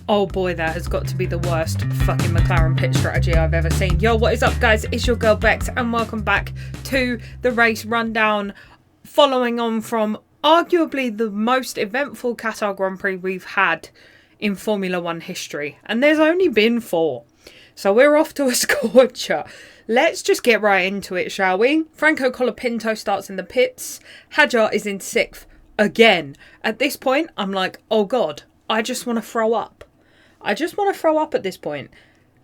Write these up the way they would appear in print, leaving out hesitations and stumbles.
Oh boy, that has got to be the worst fucking McLaren pit strategy I've ever seen. Yo, what is up, guys? It's your girl Bex, and welcome back to the race rundown, following on from arguably the most eventful Qatar Grand Prix we've had in Formula One history. And there's only been 4. So we're off to a scorcher. Let's just get right into it, shall we? Franco Colapinto starts in the pits. Hadjar is in 6th again. At this point, I'm like, oh God, I just want to throw up. I just want to throw up at this point.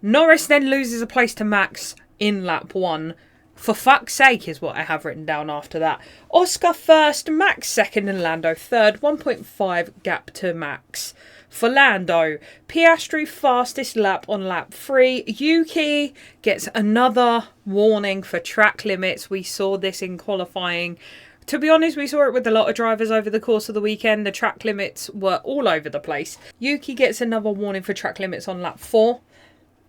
Norris then loses a place to Max in lap 1. For fuck's sake is what I have written down after that. Oscar first, Max second and Lando third. 1.5 gap to Max. For Lando, Piastri fastest lap on lap 3. Yuki gets another warning for track limits. We saw this in qualifying. To be honest, we saw it with a lot of drivers over the course of the weekend. The track limits were all over the place. Yuki gets another warning for track limits on lap 4.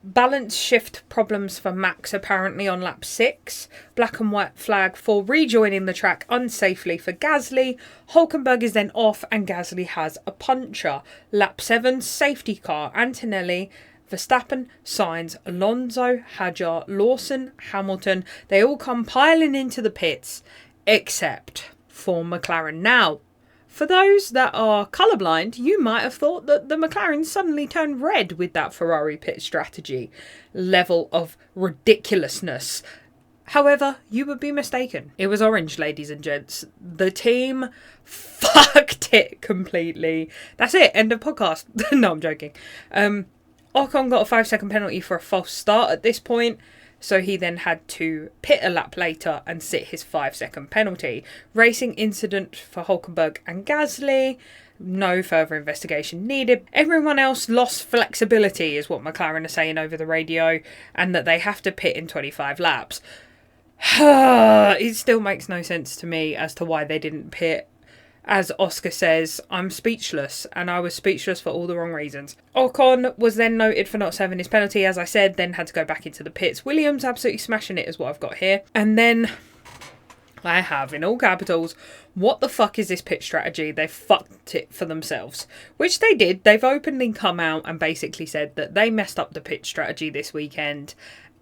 Balance shift problems for Max apparently on lap 6. Black and white flag for rejoining the track unsafely for Gasly. Hulkenberg is then off and Gasly has a puncture. Lap 7, safety car. Antonelli, Verstappen, Sainz, Alonso, Hadjar, Lawson, Hamilton. They all come piling into the pits. Except for McLaren. Now, for those that are colourblind, you might have thought that the McLaren suddenly turned red with that Ferrari pit strategy level of ridiculousness. However, you would be mistaken. It was orange, ladies and gents. The team fucked it completely. That's it. End of podcast. No, I'm joking. Ocon got a 5-second penalty for a false start at this point. So he then had to pit a lap later and sit his 5-second penalty. Racing incident for Hulkenberg and Gasly. No further investigation needed. Everyone else lost flexibility is what McLaren are saying over the radio. And that they have to pit in 25 laps. It still makes no sense to me as to why they didn't pit. As Oscar says, I'm speechless, and I was speechless for all the wrong reasons. Ocon was then noted for not serving his penalty, as I said, then had to go back into the pits. Williams absolutely smashing it is what I've got here. And then I have, in all capitals, what the fuck is this pit strategy? They fucked it for themselves. Which they did. They've openly come out and basically said that they messed up the pit strategy this weekend,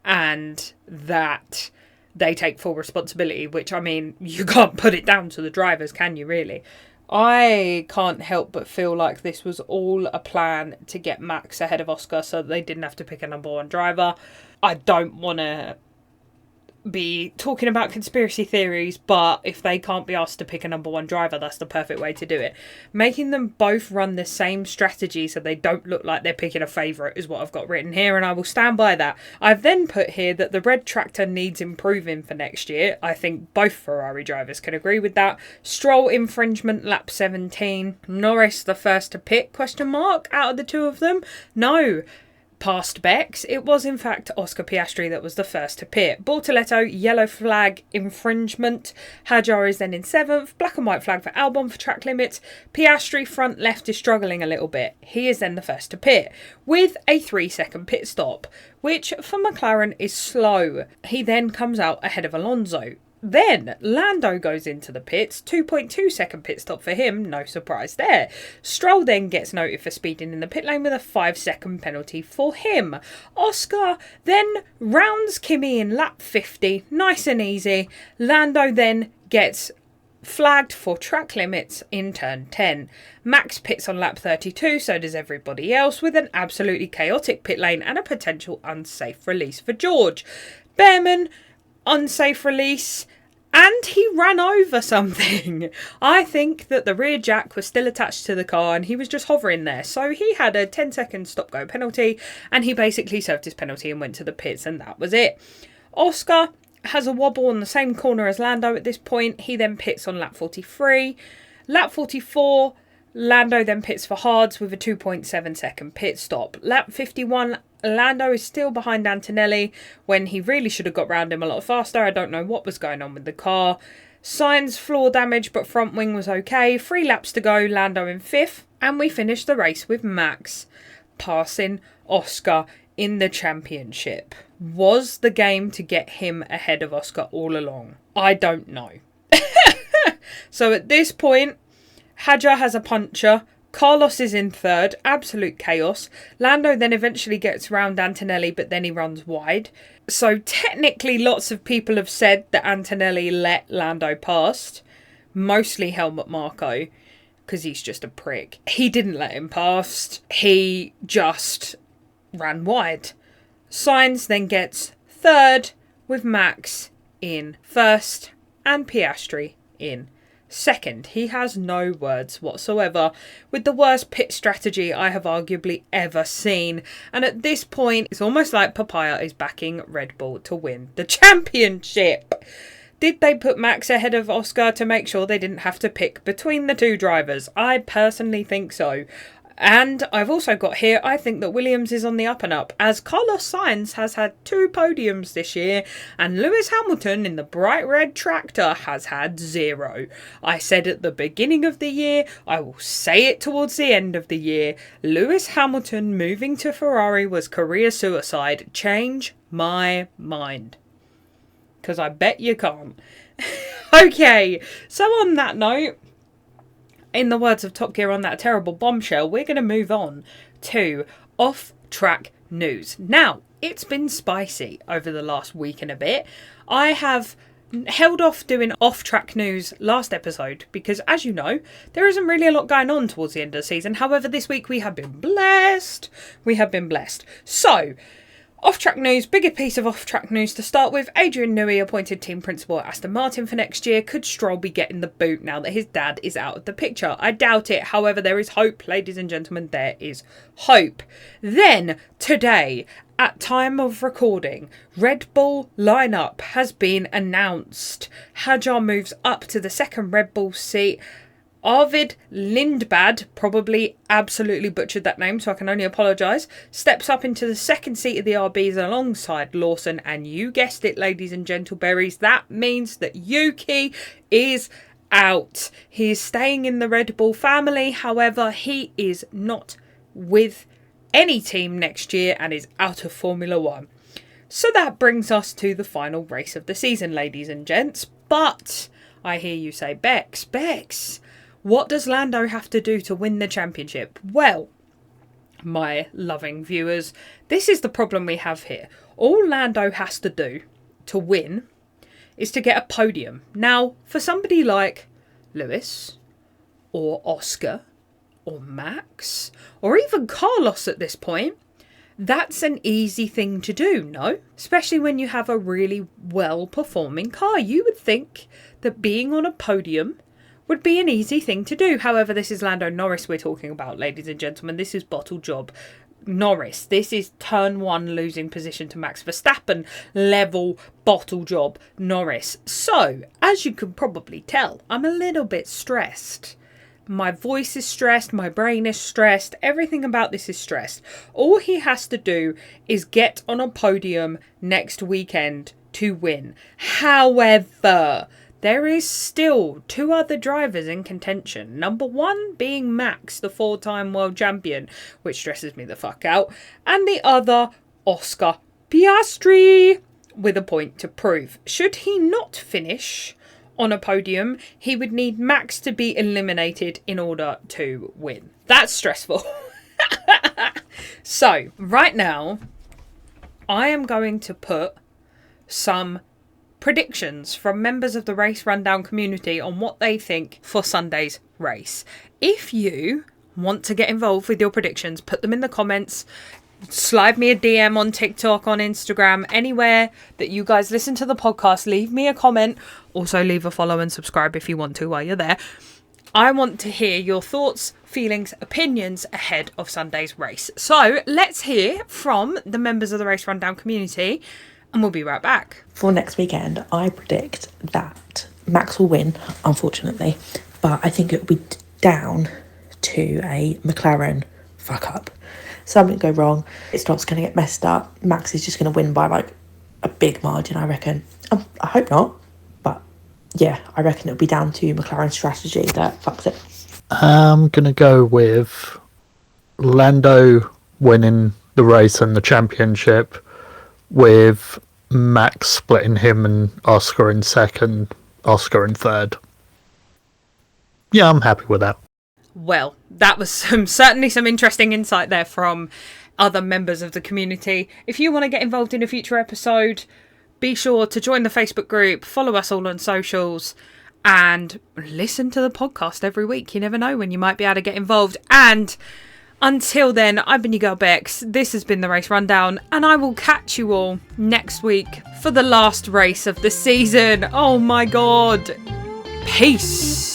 and that they take full responsibility, which, I mean, you can't put it down to the drivers, can you, really? I can't help but feel like this was all a plan to get Max ahead of Oscar so that they didn't have to pick a number 1 driver. I don't want to be talking about conspiracy theories, but if they can't be asked to pick a number 1 driver, that's the perfect way to do it. Making them both run the same strategy so they don't look like they're picking a favourite is what I've got written here, and I will stand by that. I've then put here that the red tractor needs improving for next year. I think both Ferrari drivers can agree with that. Stroll infringement lap 17. Norris the first to pit, ? Out of the two of them? No. Past Bex, it was in fact Oscar Piastri that was the first to pit. Bortoletto, yellow flag infringement. Hadjar is then in 7th. Black and white flag for Albon for track limits. Piastri front left is struggling a little bit. He is then the first to pit with a 3-second pit stop, which for McLaren is slow. He then comes out ahead of Alonso. Then Lando goes into the pits, 2.2 second pit stop for him, no surprise there. Stroll then gets noted for speeding in the pit lane with a 5-second penalty for him. Oscar then rounds Kimi in lap 50, nice and easy. Lando then gets flagged for track limits in turn 10. Max pits on lap 32, so does everybody else, with an absolutely chaotic pit lane and a potential unsafe release for George. Behrman, unsafe release, and he ran over something. I think that the rear jack was still attached to the car and he was just hovering there. So he had a 10-second stop-go penalty and he basically served his penalty and went to the pits, and that was it. Oscar has a wobble on the same corner as Lando at this point. He then pits on lap 43. Lap 44, Lando then pits for hards with a 2.7 second pit stop. Lap 51, Lando is still behind Antonelli when he really should have got round him a lot faster. I don't know what was going on with the car. Sainz floor damage, but front wing was okay. 3 laps to go, Lando in 5th. And we finished the race with Max passing Oscar in the championship. Was the game to get him ahead of Oscar all along? I don't know. So at this point, Hadjar has a puncture. Carlos is in third, absolute chaos. Lando then eventually gets round Antonelli, but then he runs wide. So technically lots of people have said that Antonelli let Lando past, mostly Helmut Marko, because he's just a prick. He didn't let him past, he just ran wide. Sainz then gets third, with Max in first and Piastri in second. He has no words whatsoever, with the worst pit strategy I have arguably ever seen. And at this point, it's almost like Papaya is backing Red Bull to win the championship. Did they put Max ahead of Oscar to make sure they didn't have to pick between the two drivers? I personally think so. And I've also got here, I think that Williams is on the up and up, as Carlos Sainz has had 2 podiums this year, and Lewis Hamilton in the bright red tractor has had 0. I said at the beginning of the year, I will say it towards the end of the year, Lewis Hamilton moving to Ferrari was career suicide. Change my mind. Because I bet you can't. Okay, so on that note, in the words of Top Gear on that terrible bombshell, we're going to move on to off-track news. Now, it's been spicy over the last week and a bit. I have held off doing off-track news last episode because, as you know, there isn't really a lot going on towards the end of the season. However, this week we have been blessed. So, off-track news, bigger piece of off-track news to start with. Adrian Newey appointed team principal at Aston Martin for next year. Could Stroll be getting the boot now that his dad is out of the picture? I doubt it. However, there is hope, ladies and gentlemen. There is hope. Then, today, at time of recording, Red Bull lineup has been announced. Hajar moves up to the second Red Bull seat. Arvid Lindbad, probably absolutely butchered that name, so I can only apologise, steps up into the second seat of the RBs alongside Lawson, and you guessed it, ladies and gentleberries, that means that Yuki is out. He is staying in the Red Bull family, however, he is not with any team next year and is out of Formula One. So that brings us to the final race of the season, ladies and gents, but I hear you say, Bex, what does Lando have to do to win the championship? Well, my loving viewers, this is the problem we have here. All Lando has to do to win is to get a podium. Now, for somebody like Lewis, or Oscar, or Max, or even Carlos at this point, that's an easy thing to do, no? Especially when you have a really well-performing car. You would think that being on a podium would be an easy thing to do. However, this is Lando Norris we're talking about, ladies and gentlemen. This is bottle job Norris. This is turn 1 losing position to Max Verstappen level bottle job Norris. So, as you can probably tell, I'm a little bit stressed. My voice is stressed, my brain is stressed, everything about this is stressed. All he has to do is get on a podium next weekend to win. However, there is still 2 other drivers in contention. Number 1 being Max, the 4-time world champion, which stresses me the fuck out. And the other, Oscar Piastri, with a point to prove. Should he not finish on a podium, he would need Max to be eliminated in order to win. That's stressful. So, right now, I am going to put some predictions from members of the Race Rundown community on what they think for Sunday's race. If you want to get involved with your predictions, put them in the comments. Slide me a DM on TikTok, on Instagram, anywhere that you guys listen to the podcast. Leave me a comment. Also, leave a follow and subscribe if you want to while you're there. I want to hear your thoughts, feelings, opinions ahead of Sunday's race. So let's hear from the members of the Race Rundown community, and we'll be right back. For next weekend, I predict that Max will win, unfortunately, but I think it will be down to a McLaren fuck up. Something go wrong, it starts going to get messed up. Max is just going to win by like a big margin, I reckon. I hope not, but yeah, I reckon it'll be down to McLaren's strategy that fucks it. I'm going to go with Lando winning the race and the championship, with Max splitting him and Oscar in second, Oscar in third. Yeah, I'm happy with that. Well, that was certainly some interesting insight there from other members of the community. If you want to get involved in a future episode, be sure to join the Facebook group, follow us all on socials, and listen to the podcast every week. You never know when you might be able to get involved. And until then, I've been your girl Bex. This has been the Race Rundown, and I will catch you all next week for the last race of the season. Oh my god. Peace.